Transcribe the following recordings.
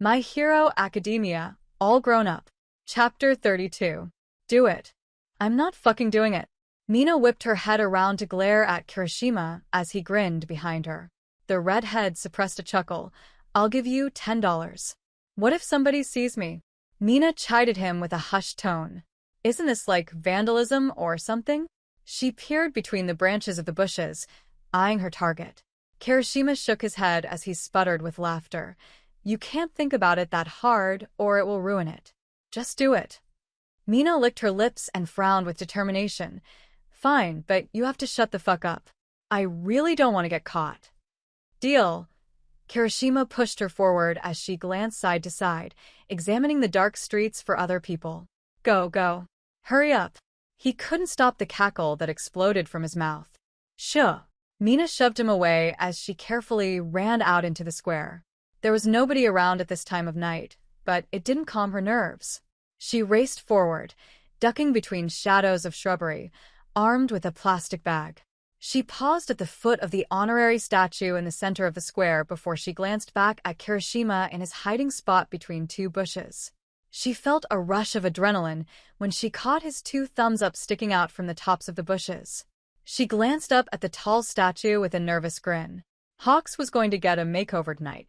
My Hero Academia, all grown up. Chapter 32. Do it. I'm not fucking doing it. Mina whipped her head around to glare at Kirishima as he grinned behind her. The redhead suppressed a chuckle. I'll give you $10. What if somebody sees me? Mina chided him with a hushed tone. Isn't this like vandalism or something? She peered between the branches of the bushes, eyeing her target. Kirishima shook his head as he sputtered with laughter. You can't think about it that hard, or it will ruin it. Just do it. Mina licked her lips and frowned with determination. Fine, but you have to shut the fuck up. I really don't want to get caught. Deal. Kirishima pushed her forward as she glanced side to side, examining the dark streets for other people. Go, go. Hurry up. He couldn't stop the cackle that exploded from his mouth. Shh. Mina shoved him away as she carefully ran out into the square. There was nobody around at this time of night, but it didn't calm her nerves. She raced forward, ducking between shadows of shrubbery, armed with a plastic bag. She paused at the foot of the honorary statue in the center of the square before she glanced back at Kirishima in his hiding spot between two bushes. She felt a rush of adrenaline when she caught his two thumbs up sticking out from the tops of the bushes. She glanced up at the tall statue with a nervous grin. Hawks was going to get a makeover tonight.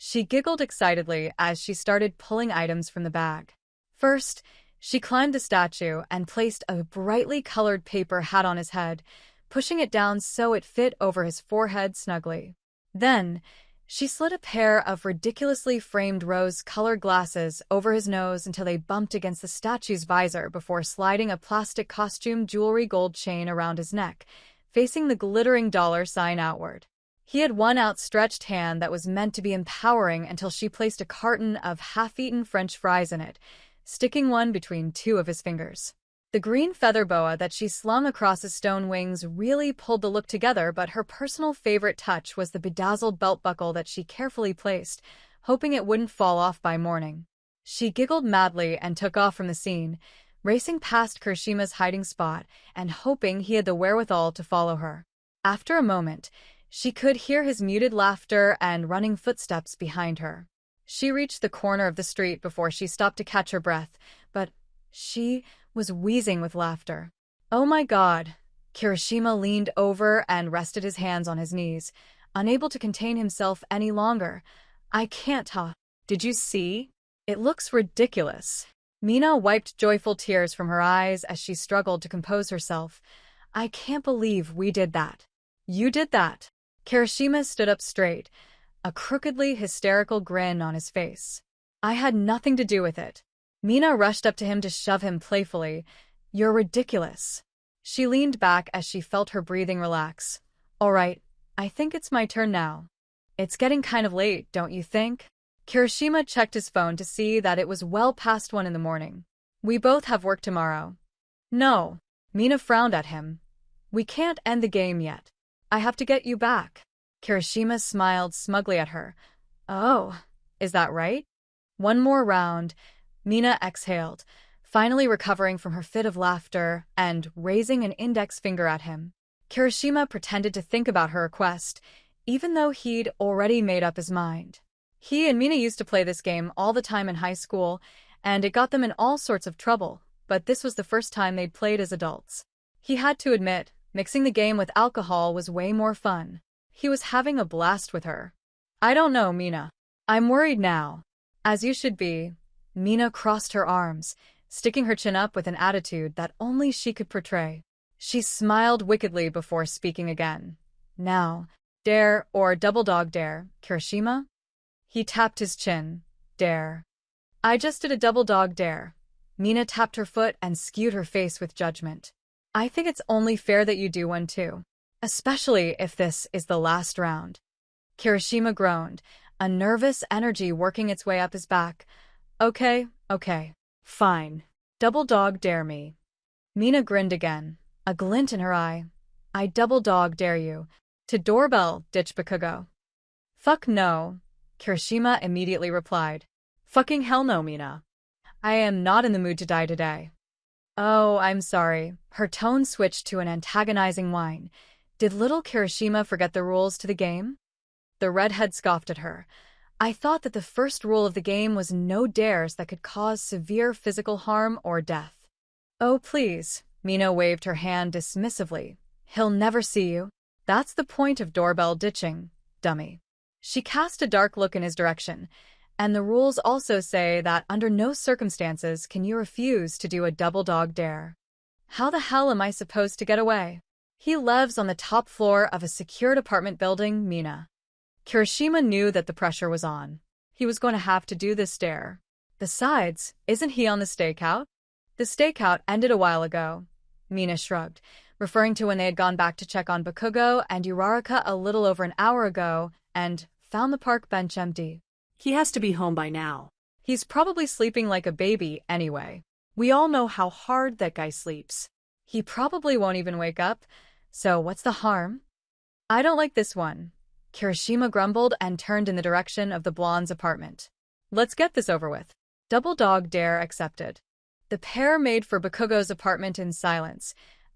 She giggled excitedly as she started pulling items from the bag. First, she climbed the statue and placed a brightly colored paper hat on his head, pushing it down so it fit over his forehead snugly. Then, she slid a pair of ridiculously framed rose-colored glasses over his nose until they bumped against the statue's visor before sliding a plastic costume jewelry gold chain around his neck, facing the glittering dollar sign outward. He had one outstretched hand that was meant to be empowering until she placed a carton of half-eaten French fries in it, sticking one between two of his fingers. The green feather boa that she slung across his stone wings really pulled the look together, but her personal favorite touch was the bedazzled belt buckle that she carefully placed, hoping it wouldn't fall off by morning. She giggled madly and took off from the scene, racing past Kirishima's hiding spot and hoping he had the wherewithal to follow her. After a moment, she could hear his muted laughter and running footsteps behind her. She reached the corner of the street before she stopped to catch her breath, but she was wheezing with laughter. Oh my God! Kirishima leaned over and rested his hands on his knees, unable to contain himself any longer. I can't, huh? Did you see? It looks ridiculous. Mina wiped joyful tears from her eyes as she struggled to compose herself. I can't believe we did that. You did that. Kirishima stood up straight, a crookedly hysterical grin on his face. I had nothing to do with it. Mina rushed up to him to shove him playfully. You're ridiculous. She leaned back as she felt her breathing relax. All right, I think it's my turn now. It's getting kind of late, don't you think? Kirishima checked his phone to see that it was well past 1 in the morning. We both have work tomorrow. No. Mina frowned at him. We can't end the game yet. I have to get you back. Kirishima smiled smugly at her. Oh, is that right? One more round. Mina exhaled, finally recovering from her fit of laughter and raising an index finger at him. Kirishima pretended to think about her request, even though he'd already made up his mind. He and Mina used to play this game all the time in high school, and it got them in all sorts of trouble, but this was the first time they'd played as adults. He had to admit, mixing the game with alcohol was way more fun. He was having a blast with her. I don't know, Mina. I'm worried now. As you should be. Mina crossed her arms, sticking her chin up with an attitude that only she could portray. She smiled wickedly before speaking again. Now, dare or double dog dare, Kirishima? He tapped his chin. Dare. I just did a double dog dare. Mina tapped her foot and skewed her face with judgment. I think it's only fair that you do one too. Especially if this is the last round. Kirishima groaned, a nervous energy working its way up his back. Okay, fine. Double dog dare me. Mina grinned again, a glint in her eye. I double dog dare you. To doorbell, ditch bakugou. Fuck no, Kirishima immediately replied. Fucking hell no, Mina. I am not in the mood to die today. Oh, I'm sorry. Her tone switched to an antagonizing whine. Did little Kirishima forget the rules to the game? The redhead scoffed at her. I thought that the first rule of the game was no dares that could cause severe physical harm or death. Oh, please, Mina waved her hand dismissively. He'll never see you. That's the point of doorbell ditching, dummy. She cast a dark look in his direction, and the rules also say that under no circumstances can you refuse to do a double dog dare. How the hell am I supposed to get away? He lives on the top floor of a secured apartment building, Mina. Kirishima knew that the pressure was on. He was going to have to do this dare. Besides, isn't he on the stakeout? The stakeout ended a while ago. Mina shrugged, referring to when they had gone back to check on Bakugou and Uraraka a little over an hour ago and found the park bench empty. He has to be home by now. He's probably sleeping like a baby anyway. We all know how hard that guy sleeps. He probably won't even wake up, so what's the harm? I don't like this one. Kirishima grumbled and turned in the direction of the blonde's apartment. Let's get this over with. Double dog dare accepted. The pair made for Bakugou's apartment in silence,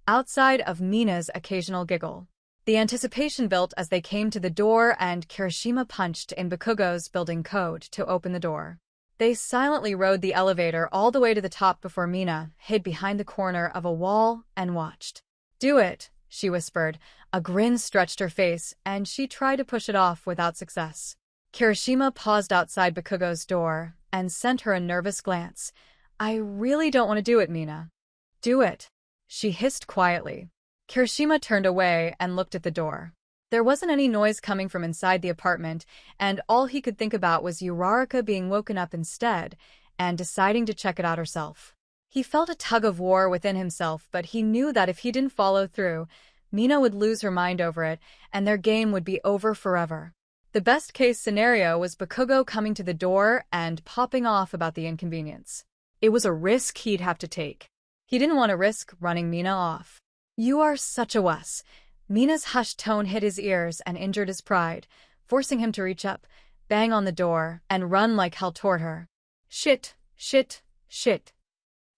outside of Mina's occasional giggle. The anticipation built as they came to the door and Kirishima punched in Bakugou's building code to open the door. They silently rode the elevator all the way to the top before Mina hid behind the corner of a wall and watched. Do it, she whispered. A grin stretched her face, and she tried to push it off without success. Kirishima paused outside Bakugou's door and sent her a nervous glance. I really don't want to do it, Mina. Do it, she hissed quietly. Kirishima turned away and looked at the door. There wasn't any noise coming from inside the apartment, and all he could think about was Uraraka being woken up instead and deciding to check it out herself. He felt a tug of war within himself, but he knew that if he didn't follow through, Mina would lose her mind over it, and their game would be over forever. The best-case scenario was Bakugou coming to the door and popping off about the inconvenience. It was a risk he'd have to take. He didn't want to risk running Mina off. You are such a wuss. Mina's hushed tone hit his ears and injured his pride, forcing him to reach up, bang on the door, and run like hell toward her. Shit, shit, shit.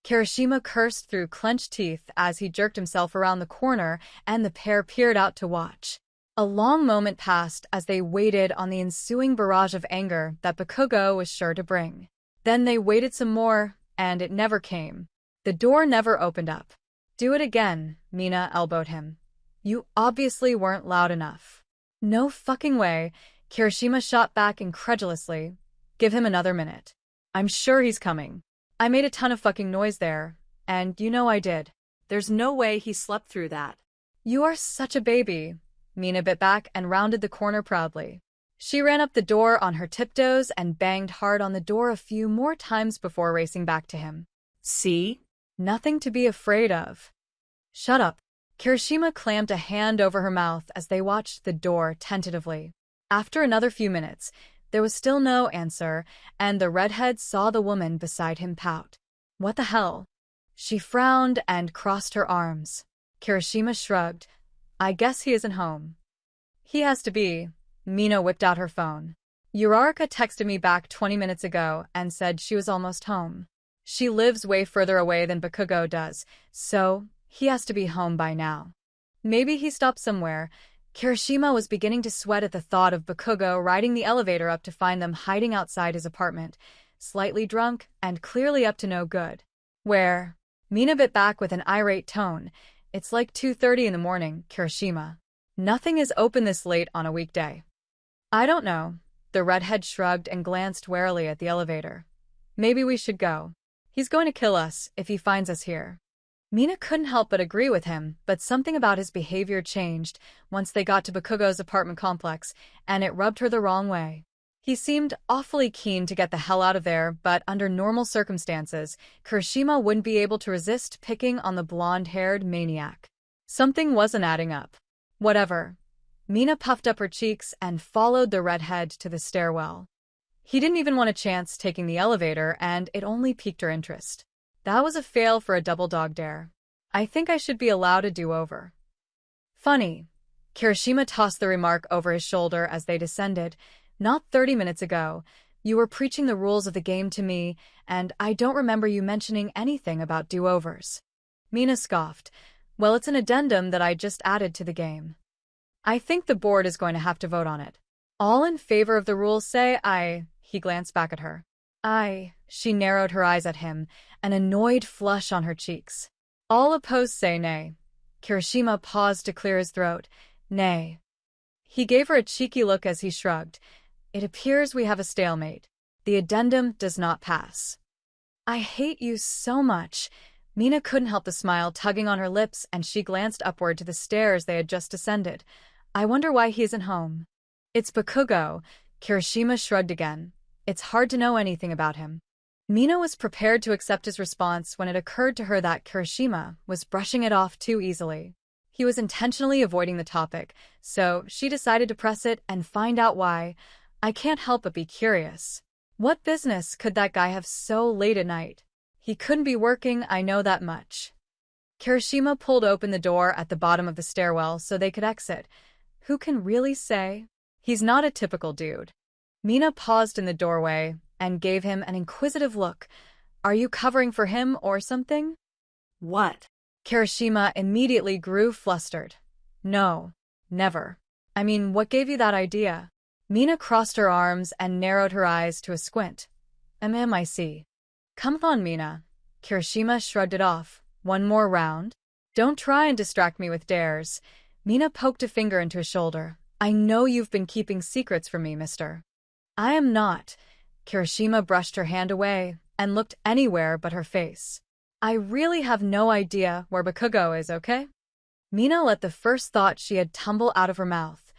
Kirishima cursed through clenched teeth as he jerked himself around the corner and the pair peered out to watch. A long moment passed as they waited on the ensuing barrage of anger that Bakugou was sure to bring. Then they waited some more, and it never came. The door never opened up. Do it again, Mina elbowed him. You obviously weren't loud enough. No fucking way, Kirishima shot back incredulously. Give him another minute. I'm sure he's coming. I made a ton of fucking noise there, and you know I did. There's no way he slept through that. You are such a baby. Mina bit back and rounded the corner proudly. She ran up the door on her tiptoes and banged hard on the door a few more times before racing back to him. See? Nothing to be afraid of. Shut up. Kirishima clamped a hand over her mouth as they watched the door tentatively. After another few minutes, there was still no answer, and the redhead saw the woman beside him pout. What the hell? She frowned and crossed her arms. Kirishima shrugged. I guess he isn't home. He has to be. Mina whipped out her phone. Uraraka texted me back 20 minutes ago and said she was almost home. She lives way further away than Bakugou does, so he has to be home by now. Maybe he stopped somewhere. Kirishima was beginning to sweat at the thought of Bakugou riding the elevator up to find them hiding outside his apartment, slightly drunk and clearly up to no good. Where? Mina bit back with an irate tone. It's like 2:30 in the morning, Kirishima. Nothing is open this late on a weekday. I don't know. The redhead shrugged and glanced warily at the elevator. Maybe we should go. He's going to kill us if he finds us here. Mina couldn't help but agree with him, but something about his behavior changed once they got to Bakugou's apartment complex, and it rubbed her the wrong way. He seemed awfully keen to get the hell out of there, but under normal circumstances, Kirishima wouldn't be able to resist picking on the blonde-haired maniac. Something wasn't adding up. Whatever. Mina puffed up her cheeks and followed the redhead to the stairwell. He didn't even want a chance taking the elevator, and it only piqued her interest. That was a fail for a double dog dare. I think I should be allowed a do-over. Funny. Kirishima tossed the remark over his shoulder as they descended. Not 30 minutes ago. You were preaching the rules of the game to me, and I don't remember you mentioning anything about do-overs. Mina scoffed. Well, it's an addendum that I just added to the game. I think the board is going to have to vote on it. All in favor of the rules say aye. He glanced back at her. Aye. She narrowed her eyes at him, an annoyed flush on her cheeks. All opposed say nay. Kirishima paused to clear his throat. Nay. He gave her a cheeky look as he shrugged. It appears we have a stalemate. The addendum does not pass. I hate you so much. Mina couldn't help the smile tugging on her lips, and she glanced upward to the stairs they had just descended. I wonder why he isn't home. It's Bakugou. Kirishima shrugged again. It's hard to know anything about him. Mina was prepared to accept his response when it occurred to her that Kirishima was brushing it off too easily. He was intentionally avoiding the topic, so she decided to press it and find out why. I can't help but be curious. What business could that guy have so late at night? He couldn't be working, I know that much. Kirishima pulled open the door at the bottom of the stairwell so they could exit. Who can really say? He's not a typical dude. Mina paused in the doorway and gave him an inquisitive look. Are you covering for him or something? What? Kirishima immediately grew flustered. No, never. I mean, what gave you that idea? Mina crossed her arms and narrowed her eyes to a squint. MMIC. Come on, Mina. Kirishima shrugged it off. One more round? Don't try and distract me with dares. Mina poked a finger into his shoulder. I know you've been keeping secrets from me, mister. I am not. Kirishima brushed her hand away and looked anywhere but her face. I really have no idea where Bakugou is, okay? Mina let the first thought she had tumble out of her mouth.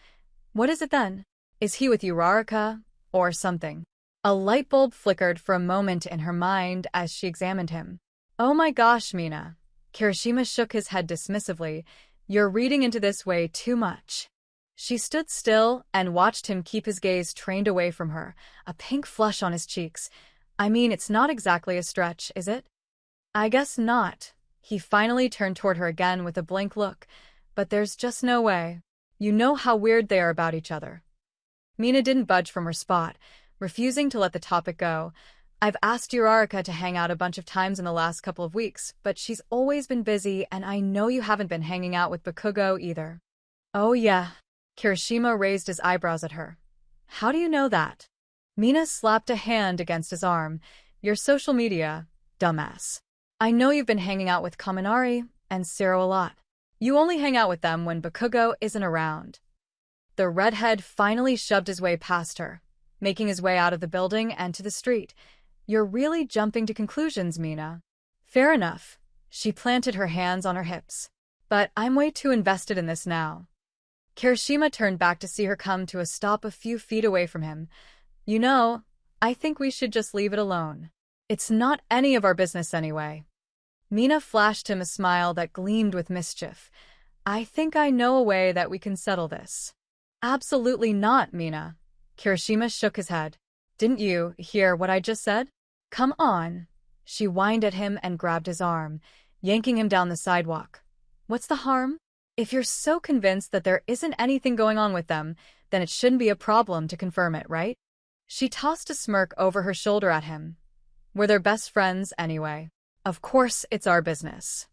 What is it then? Is he with Uraraka or something? A light bulb flickered for a moment in her mind as she examined him. Oh my gosh, Mina. Kirishima shook his head dismissively. You're reading into this way too much. She stood still and watched him keep his gaze trained away from her, a pink flush on his cheeks. I mean, it's not exactly a stretch, is it? I guess not. He finally turned toward her again with a blank look. But there's just no way. You know how weird they are about each other. Mina didn't budge from her spot, refusing to let the topic go. I've asked Uraraka to hang out a bunch of times in the last couple of weeks, but she's always been busy, and I know you haven't been hanging out with Bakugou either. Oh yeah. Kirishima raised his eyebrows at her. How do you know that? Mina slapped a hand against his arm. Your social media, dumbass. I know you've been hanging out with Kaminari and Sero a lot. You only hang out with them when Bakugou isn't around. The redhead finally shoved his way past her, making his way out of the building and to the street. You're really jumping to conclusions, Mina. Fair enough. She planted her hands on her hips. But I'm way too invested in this now. Kirishima turned back to see her come to a stop a few feet away from him. You know, I think we should just leave it alone. It's not any of our business anyway. Mina flashed him a smile that gleamed with mischief. I think I know a way that we can settle this. Absolutely not, Mina. Kirishima shook his head. Didn't you hear what I just said? Come on. She whined at him and grabbed his arm, yanking him down the sidewalk. What's the harm? If you're so convinced that there isn't anything going on with them, then it shouldn't be a problem to confirm it, right? She tossed a smirk over her shoulder at him. We're their best friends anyway. Of course it's our business.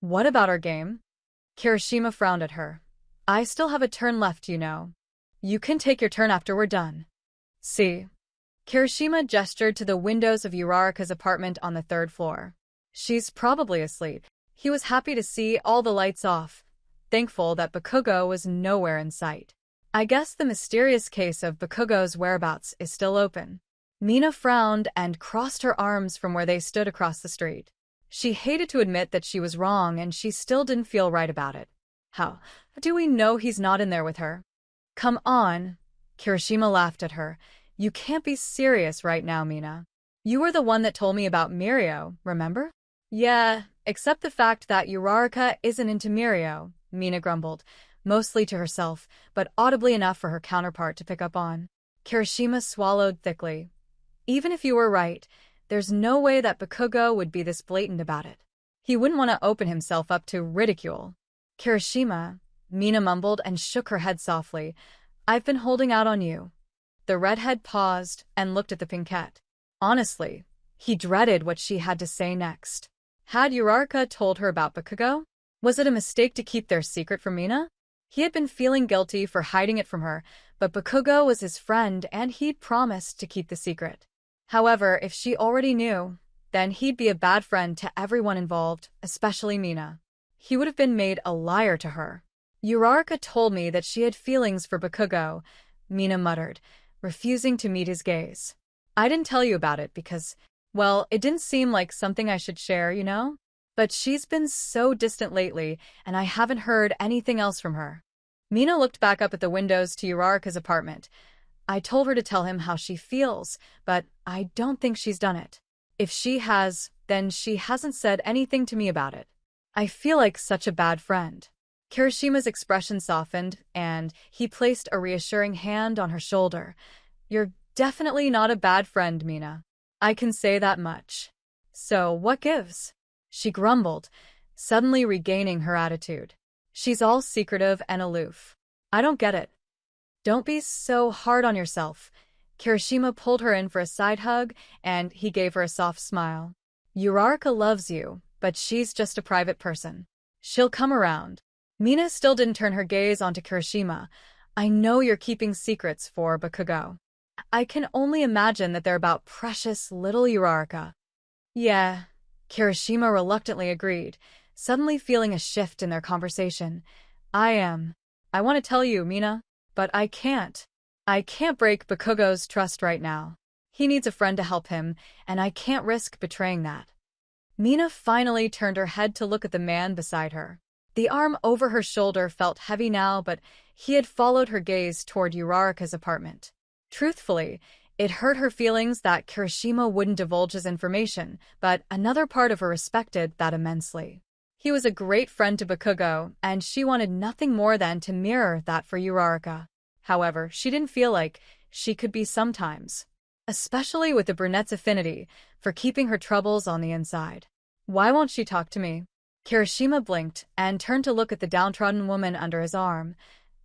What about our game? Kirishima frowned at her. I still have a turn left, you know. You can take your turn after we're done. See? Kirishima gestured to the windows of Uraraka's apartment on the 3rd floor. She's probably asleep. He was happy to see all the lights off, thankful that Bakugou was nowhere in sight. I guess the mysterious case of Bakugou's whereabouts is still open. Mina frowned and crossed her arms from where they stood across the street. She hated to admit that she was wrong, and she still didn't feel right about it. How do we know he's not in there with her? Come on. Kirishima laughed at her. You can't be serious right now, Mina. You were the one that told me about Mirio, remember? Yeah, except the fact that Uraraka isn't into Mirio, Mina grumbled, mostly to herself, but audibly enough for her counterpart to pick up on. Kirishima swallowed thickly. Even if you were right, there's no way that Bakugou would be this blatant about it. He wouldn't want to open himself up to ridicule. Kirishima, Mina mumbled and shook her head softly. I've been holding out on you. The redhead paused and looked at the pinkette. Honestly, he dreaded what she had to say next. Had Uraraka told her about Bakugou? Was it a mistake to keep their secret from Mina? He had been feeling guilty for hiding it from her, but Bakugou was his friend and he'd promised to keep the secret. However, if she already knew, then he'd be a bad friend to everyone involved, especially Mina. He would have been made a liar to her. Uraraka told me that she had feelings for Bakugou, Mina muttered, refusing to meet his gaze. I didn't tell you about it because, well, it didn't seem like something I should share, you know? But she's been so distant lately, and I haven't heard anything else from her. Mina looked back up at the windows to Uraraka's apartment. I told her to tell him how she feels, but I don't think she's done it. If she has, then she hasn't said anything to me about it. I feel like such a bad friend. Kirishima's expression softened, and he placed a reassuring hand on her shoulder. You're definitely not a bad friend, Mina. I can say that much. So what gives? She grumbled, suddenly regaining her attitude. She's all secretive and aloof. I don't get it. Don't be so hard on yourself. Kirishima pulled her in for a side hug, and he gave her a soft smile. Uraraka loves you, but she's just a private person. She'll come around. Mina still didn't turn her gaze onto Kirishima. I know you're keeping secrets for Bakugou. I can only imagine that they're about precious little Uraraka. Yeah, Kirishima reluctantly agreed, suddenly feeling a shift in their conversation. I want to tell you, Mina, but I can't. I can't break Bakugou's trust right now. He needs a friend to help him, and I can't risk betraying that. Mina finally turned her head to look at the man beside her. The arm over her shoulder felt heavy now, but he had followed her gaze toward Uraraka's apartment. Truthfully, it hurt her feelings that Kirishima wouldn't divulge his information, but another part of her respected that immensely. He was a great friend to Bakugou, and she wanted nothing more than to mirror that for Uraraka. However, she didn't feel like she could be sometimes, especially with the brunette's affinity for keeping her troubles on the inside. Why won't she talk to me? Kirishima blinked and turned to look at the downtrodden woman under his arm.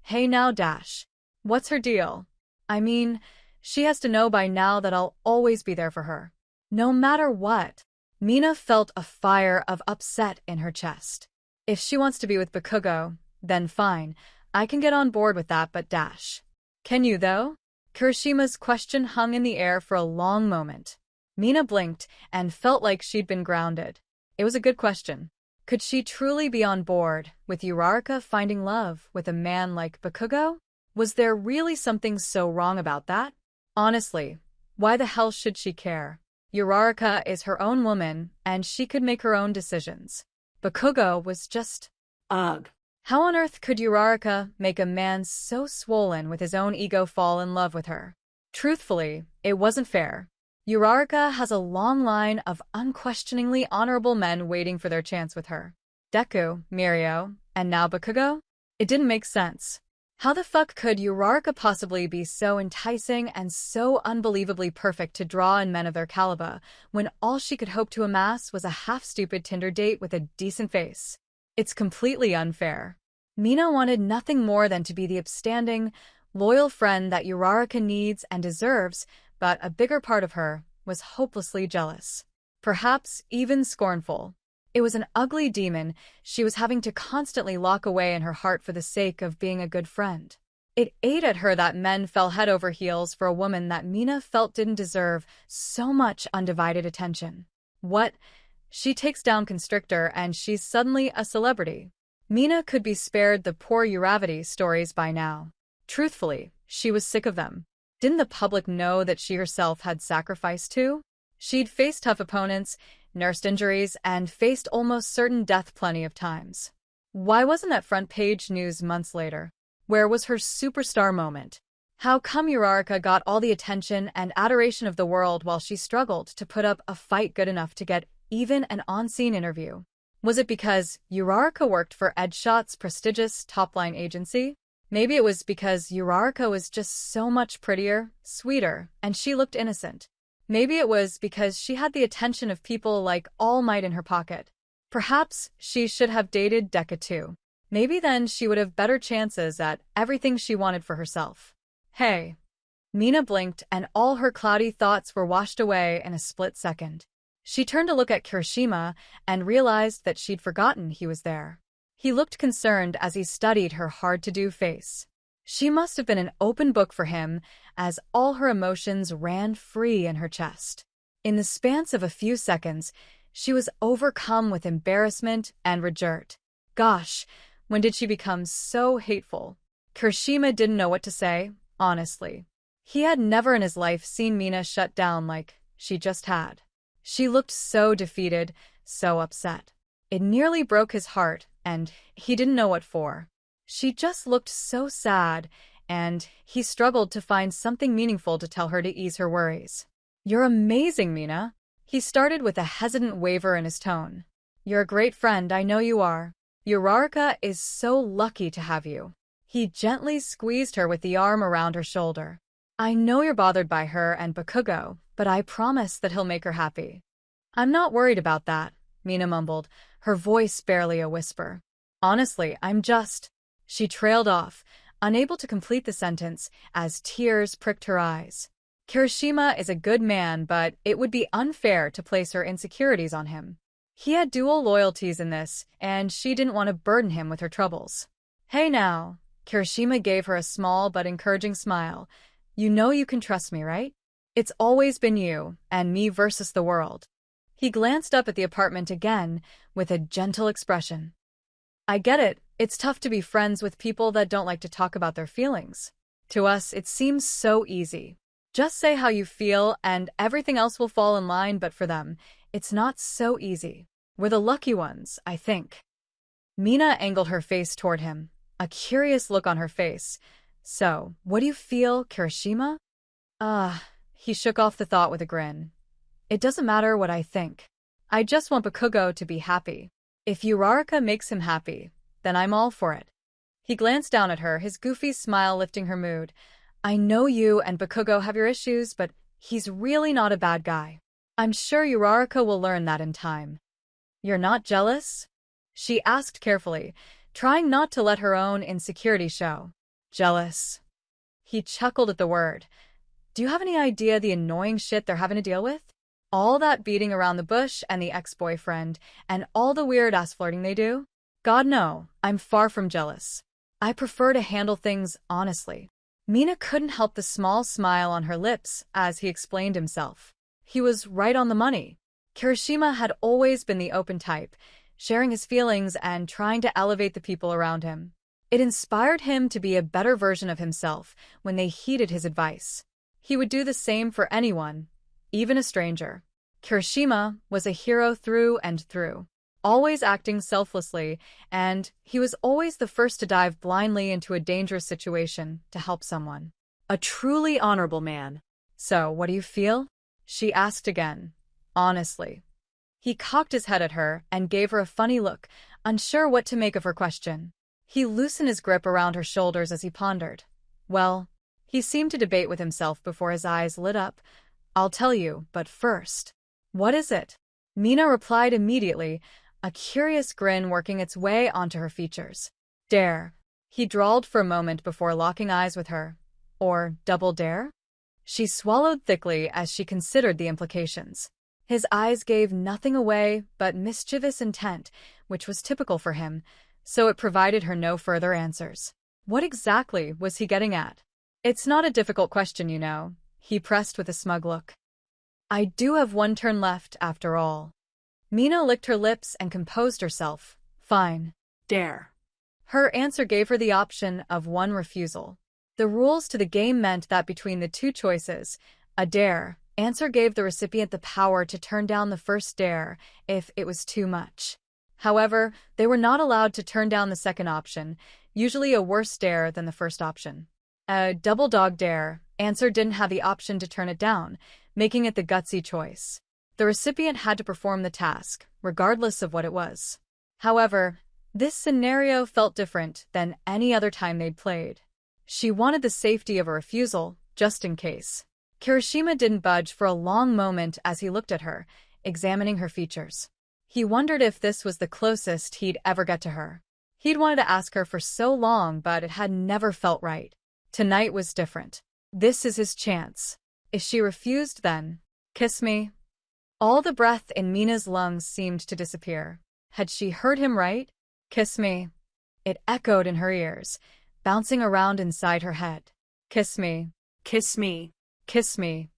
Hey now, Dash. What's her deal? I mean, she has to know by now that I'll always be there for her. No matter what. Mina felt a fire of upset in her chest. If she wants to be with Bakugou, then fine. I can get on board with that, but Dash. Can you, though? Kirishima's question hung in the air for a long moment. Mina blinked and felt like she'd been grounded. It was a good question. Could she truly be on board with Uraraka finding love with a man like Bakugou? Was there really something so wrong about that? Honestly, why the hell should she care? Uraraka is her own woman, and she could make her own decisions. Bakugou was just... Ugh. How on earth could Uraraka make a man so swollen with his own ego fall in love with her? Truthfully, it wasn't fair. Uraraka has a long line of unquestioningly honorable men waiting for their chance with her. Deku, Mirio, and now Bakugou? It didn't make sense. How the fuck could Uraraka possibly be so enticing and so unbelievably perfect to draw in men of their caliber, when all she could hope to amass was a half-stupid Tinder date with a decent face? It's completely unfair. Mina wanted nothing more than to be the upstanding, loyal friend that Uraraka needs and deserves, but a bigger part of her was hopelessly jealous. Perhaps even scornful. It was an ugly demon she was having to constantly lock away in her heart for the sake of being a good friend. It ate at her that men fell head over heels for a woman that Mina felt didn't deserve so much undivided attention. What? She takes down Constrictor and she's suddenly a celebrity. Mina could be spared the poor Uravati stories by now. Truthfully, she was sick of them. Didn't the public know that she herself had sacrificed too? She'd faced tough opponents, nursed injuries, and faced almost certain death plenty of times. Why wasn't that front page news months later? Where was her superstar moment? How come Uraraka got all the attention and adoration of the world while she struggled to put up a fight good enough to get even an on-scene interview? Was it because Uraraka worked for Edshot's prestigious top-line agency? Maybe it was because Uraraka was just so much prettier, sweeter, and she looked innocent. Maybe it was because she had the attention of people like All Might in her pocket. Perhaps she should have dated Dekka too. Maybe then she would have better chances at everything she wanted for herself. Hey. Mina blinked and all her cloudy thoughts were washed away in a split second. She turned to look at Kirishima and realized that she'd forgotten he was there. He looked concerned as he studied her hard-to-do face. She must have been an open book for him, as all her emotions ran free in her chest. In the span of a few seconds, she was overcome with embarrassment and regret. Gosh, when did she become so hateful? Kirishima didn't know what to say, honestly. He had never in his life seen Mina shut down like she just had. She looked so defeated, so upset. It nearly broke his heart, and he didn't know what for. She just looked so sad, and he struggled to find something meaningful to tell her to ease her worries. "You're amazing, Mina." He started with a hesitant waver in his tone. "You're a great friend, I know you are. Uraraka is so lucky to have you." He gently squeezed her with the arm around her shoulder. "I know you're bothered by her and Bakugou, but I promise that he'll make her happy." "I'm not worried about that," Mina mumbled, her voice barely a whisper. "Honestly, I'm just—" She trailed off, unable to complete the sentence, as tears pricked her eyes. Kirishima is a good man, but it would be unfair to place her insecurities on him. He had dual loyalties in this, and she didn't want to burden him with her troubles. "Hey now," Kirishima gave her a small but encouraging smile. "You know you can trust me, right? It's always been you, and me versus the world." He glanced up at the apartment again, with a gentle expression. "I get it, it's tough to be friends with people that don't like to talk about their feelings. To us, it seems so easy. Just say how you feel, and everything else will fall in line, but for them, it's not so easy. We're the lucky ones, I think." Mina angled her face toward him, a curious look on her face. "So, what do you feel, Kirishima?" He shook off the thought with a grin. "It doesn't matter what I think. I just want Bakugou to be happy. If Uraraka makes him happy, then I'm all for it." He glanced down at her, his goofy smile lifting her mood. "I know you and Bakugou have your issues, but he's really not a bad guy. I'm sure Uraraka will learn that in time." "You're not jealous?" she asked carefully, trying not to let her own insecurity show. "Jealous?" He chuckled at the word. "Do you have any idea the annoying shit they're having to deal with? All that beating around the bush and the ex-boyfriend, and all the weird-ass flirting they do? God no, I'm far from jealous. I prefer to handle things honestly." Mina couldn't help the small smile on her lips as he explained himself. He was right on the money. Kirishima had always been the open type, sharing his feelings and trying to elevate the people around him. It inspired him to be a better version of himself when they heeded his advice. He would do the same for anyone, even a stranger. Kirishima was a hero through and through, always acting selflessly, and he was always the first to dive blindly into a dangerous situation to help someone. A truly honorable man. "So, what do you feel?" she asked again, honestly. He cocked his head at her and gave her a funny look, unsure what to make of her question. He loosened his grip around her shoulders as he pondered. "Well," he seemed to debate with himself before his eyes lit up, "I'll tell you, but first." "What is it?" Mina replied immediately, a curious grin working its way onto her features. "Dare." He drawled for a moment before locking eyes with her. "Or double dare?" She swallowed thickly as she considered the implications. His eyes gave nothing away but mischievous intent, which was typical for him, so it provided her no further answers. What exactly was he getting at? "It's not a difficult question, you know," he pressed with a smug look. "I do have one turn left, after all." Mina licked her lips and composed herself. "Fine." Dare. Her answer gave her the option of one refusal. The rules to the game meant that between the two choices, a dare, answer gave the recipient the power to turn down the first dare if it was too much. However, they were not allowed to turn down the second option, usually a worse dare than the first option. A double dog dare, answer didn't have the option to turn it down, making it the gutsy choice. The recipient had to perform the task, regardless of what it was. However, this scenario felt different than any other time they'd played. She wanted the safety of a refusal, just in case. Kirishima didn't budge for a long moment as he looked at her, examining her features. He wondered if this was the closest he'd ever get to her. He'd wanted to ask her for so long, but it had never felt right. Tonight was different. This is his chance. If she refused, then, "Kiss me." All the breath in Mina's lungs seemed to disappear. Had she heard him right? Kiss me. It echoed in her ears, bouncing around inside her head. Kiss me. Kiss me. Kiss me.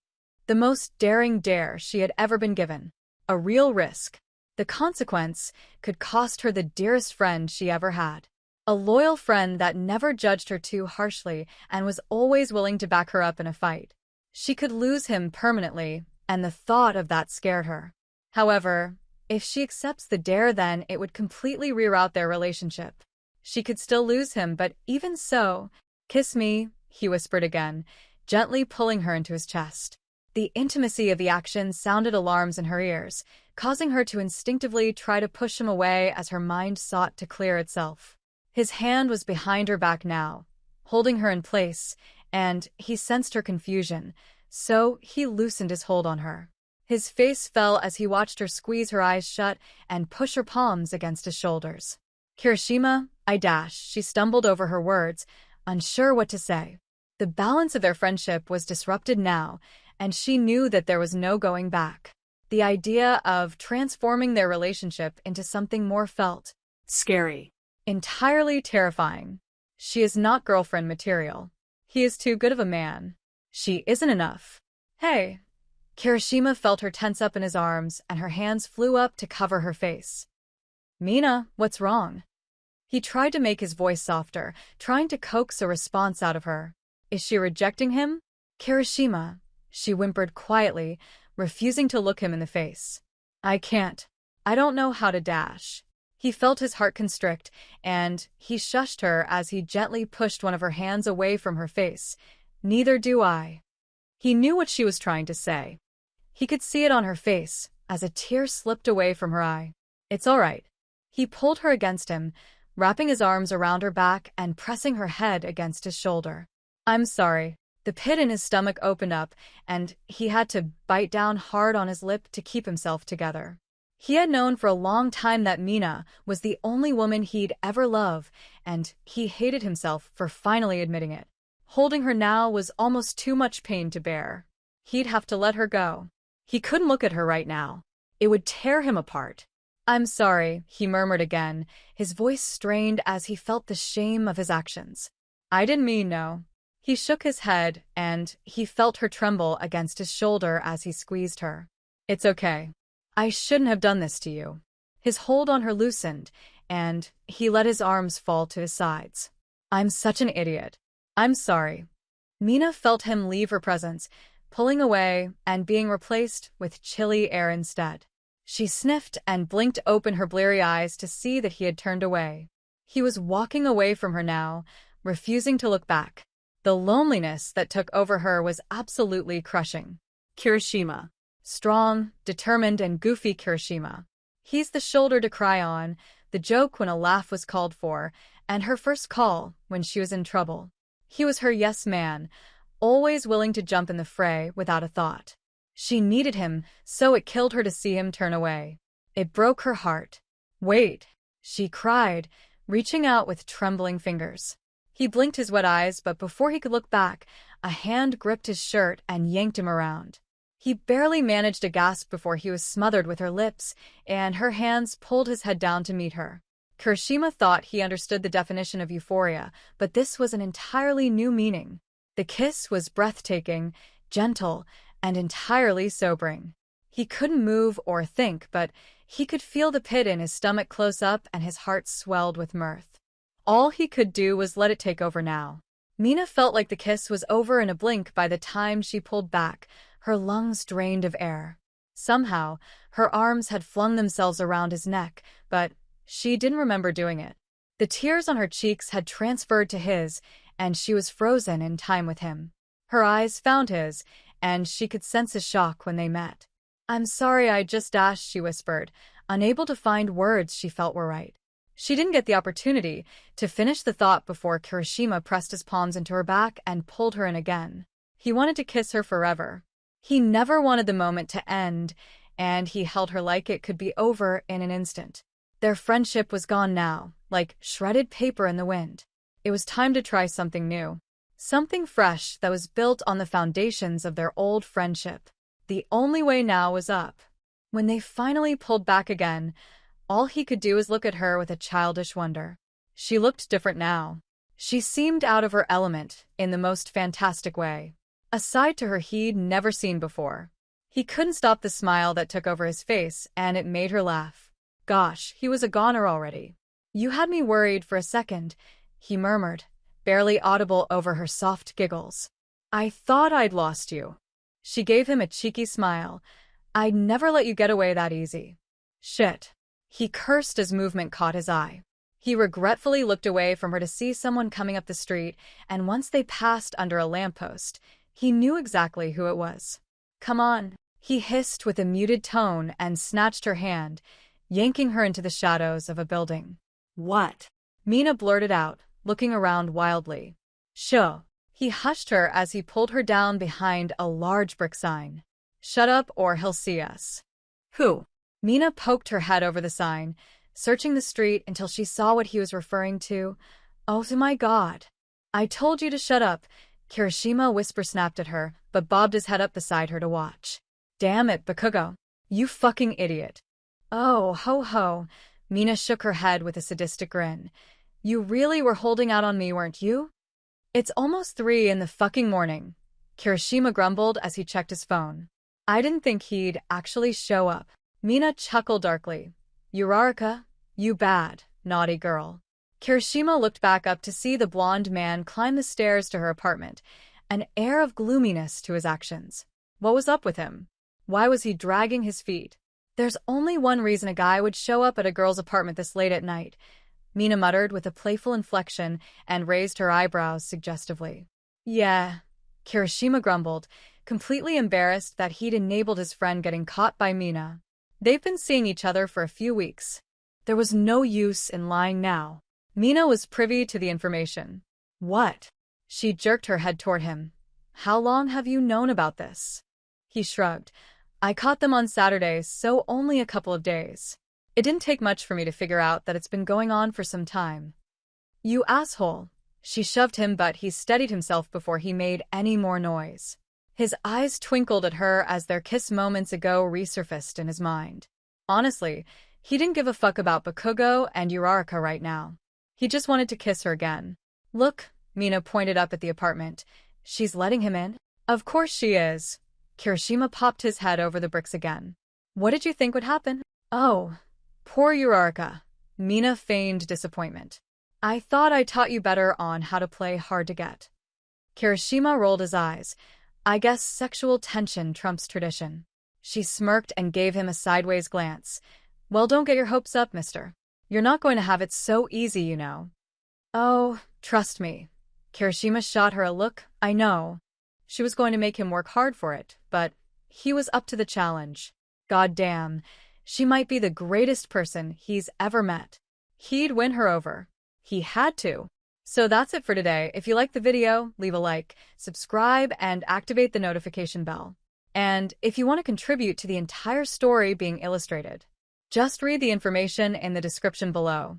The most daring dare she had ever been given. A real risk. The consequence could cost her the dearest friend she ever had. A loyal friend that never judged her too harshly and was always willing to back her up in a fight. She could lose him permanently, and the thought of that scared her. However, if she accepts the dare, then it would completely reroute their relationship. She could still lose him, but even so, kiss me, he whispered again, gently pulling her into his chest. The intimacy of the action sounded alarms in her ears, causing her to instinctively try to push him away as her mind sought to clear itself. His hand was behind her back now, holding her in place, and he sensed her confusion, so he loosened his hold on her. His face fell as he watched her squeeze her eyes shut and push her palms against his shoulders. Kirishima, she stumbled over her words, unsure what to say. The balance of their friendship was disrupted now, and she knew that there was no going back. The idea of transforming their relationship into something more felt scary. Entirely terrifying. She is not girlfriend material. He is too good of a man. She isn't enough. Hey. Kirishima felt her tense up in his arms, and her hands flew up to cover her face. Mina, what's wrong? He tried to make his voice softer, trying to coax a response out of her. Is she rejecting him? Kirishima, she whimpered quietly, refusing to look him in the face. I can't. I don't know how to dash. He felt his heart constrict, and he shushed her as he gently pushed one of her hands away from her face. Neither do I. He knew what she was trying to say. He could see it on her face, as a tear slipped away from her eye. It's all right. He pulled her against him, wrapping his arms around her back and pressing her head against his shoulder. I'm sorry. The pit in his stomach opened up, and he had to bite down hard on his lip to keep himself together. He had known for a long time that Mina was the only woman he'd ever love, and he hated himself for finally admitting it. Holding her now was almost too much pain to bear. He'd have to let her go. He couldn't look at her right now. It would tear him apart. I'm sorry, he murmured again, his voice strained as he felt the shame of his actions. I didn't mean no. He shook his head, and he felt her tremble against his shoulder as he squeezed her. It's okay. I shouldn't have done this to you. His hold on her loosened, and he let his arms fall to his sides. I'm such an idiot. I'm sorry. Mina felt him leave her presence, pulling away and being replaced with chilly air instead. She sniffed and blinked open her bleary eyes to see that he had turned away. He was walking away from her now, refusing to look back. The loneliness that took over her was absolutely crushing. Kirishima. Strong, determined, and goofy Kirishima. He's the shoulder to cry on, the joke when a laugh was called for, and her first call when she was in trouble. He was her yes man, always willing to jump in the fray without a thought. She needed him, so it killed her to see him turn away. It broke her heart. Wait, she cried, reaching out with trembling fingers. He blinked his wet eyes, but before he could look back, a hand gripped his shirt and yanked him around. He barely managed a gasp before he was smothered with her lips, and her hands pulled his head down to meet her. Kirishima thought he understood the definition of euphoria, but this was an entirely new meaning. The kiss was breathtaking, gentle, and entirely sobering. He couldn't move or think, but he could feel the pit in his stomach close up and his heart swelled with mirth. All he could do was let it take over now. Mina felt like the kiss was over in a blink by the time she pulled back, her lungs drained of air. Somehow, her arms had flung themselves around his neck, but she didn't remember doing it. The tears on her cheeks had transferred to his, and she was frozen in time with him. Her eyes found his, and she could sense his shock when they met. I'm sorry I just dashed, she whispered, unable to find words she felt were right. She didn't get the opportunity to finish the thought before Kirishima pressed his palms into her back and pulled her in again. He wanted to kiss her forever. He never wanted the moment to end, and he held her like it could be over in an instant. Their friendship was gone now, like shredded paper in the wind. It was time to try something new. Something fresh that was built on the foundations of their old friendship. The only way now was up. When they finally pulled back again, All he could do was look at her with a childish wonder. She looked different now. She seemed out of her element in the most fantastic way. A side to her he'd never seen before. He couldn't stop the smile that took over his face, and it made her laugh. Gosh, he was a goner already. You had me worried for a second, he murmured, barely audible over her soft giggles. I thought I'd lost you. She gave him a cheeky smile. I'd never let you get away that easy. Shit. He cursed as movement caught his eye. He regretfully looked away from her to see someone coming up the street, and once they passed under a lamppost, he knew exactly who it was. Come on, he hissed with a muted tone and snatched her hand, yanking her into the shadows of a building. What? Mina blurted out, looking around wildly. Shh. He hushed her as he pulled her down behind a large brick sign. Shut up or he'll see us. Who? Mina poked her head over the sign, searching the street until she saw what he was referring to. Oh my God. I told you to shut up, Kirishima whisper-snapped at her, but bobbed his head up beside her to watch. Damn it, bakugou. You fucking idiot. Oh, ho ho. Mina shook her head with a sadistic grin. You really were holding out on me, weren't you? It's almost 3 in the fucking morning, Kirishima grumbled as he checked his phone. I didn't think he'd actually show up. Mina chuckled darkly. Uraraka, you bad, naughty girl. Kirishima looked back up to see the blonde man climb the stairs to her apartment, an air of gloominess to his actions. What was up with him? Why was he dragging his feet? There's only one reason a guy would show up at a girl's apartment this late at night, Mina muttered with a playful inflection and raised her eyebrows suggestively. Yeah, Kirishima grumbled, completely embarrassed that he'd enabled his friend getting caught by Mina. They've been seeing each other for a few weeks. There was no use in lying now. Mina was privy to the information. What? She jerked her head toward him. How long have you known about this? He shrugged. I caught them on Saturday, so only a couple of days. It didn't take much for me to figure out that it's been going on for some time. You asshole. She shoved him, but he steadied himself before he made any more noise. His eyes twinkled at her as their kiss moments ago resurfaced in his mind. Honestly, he didn't give a fuck about bakugou and uraraka right now. He just wanted to kiss her again. Look, Mina pointed up at the apartment. She's letting him in? Of course she is. Kirishima popped his head over the bricks again. What did you think would happen? Oh, poor uraraka. Mina feigned disappointment. I thought I taught you better on how to play hard to get. Kirishima rolled his eyes. I guess sexual tension trumps tradition. She smirked and gave him a sideways glance. Well, don't get your hopes up, mister. You're not going to have it so easy, you know. Oh, trust me. Kirishima shot her a look. I know. She was going to make him work hard for it, but he was up to the challenge. God damn, she might be the greatest person he's ever met. He'd win her over. He had to. So that's it for today. If you liked the video, leave a like, subscribe, and activate the notification bell. And if you want to contribute to the entire story being illustrated, just read the information in the description below.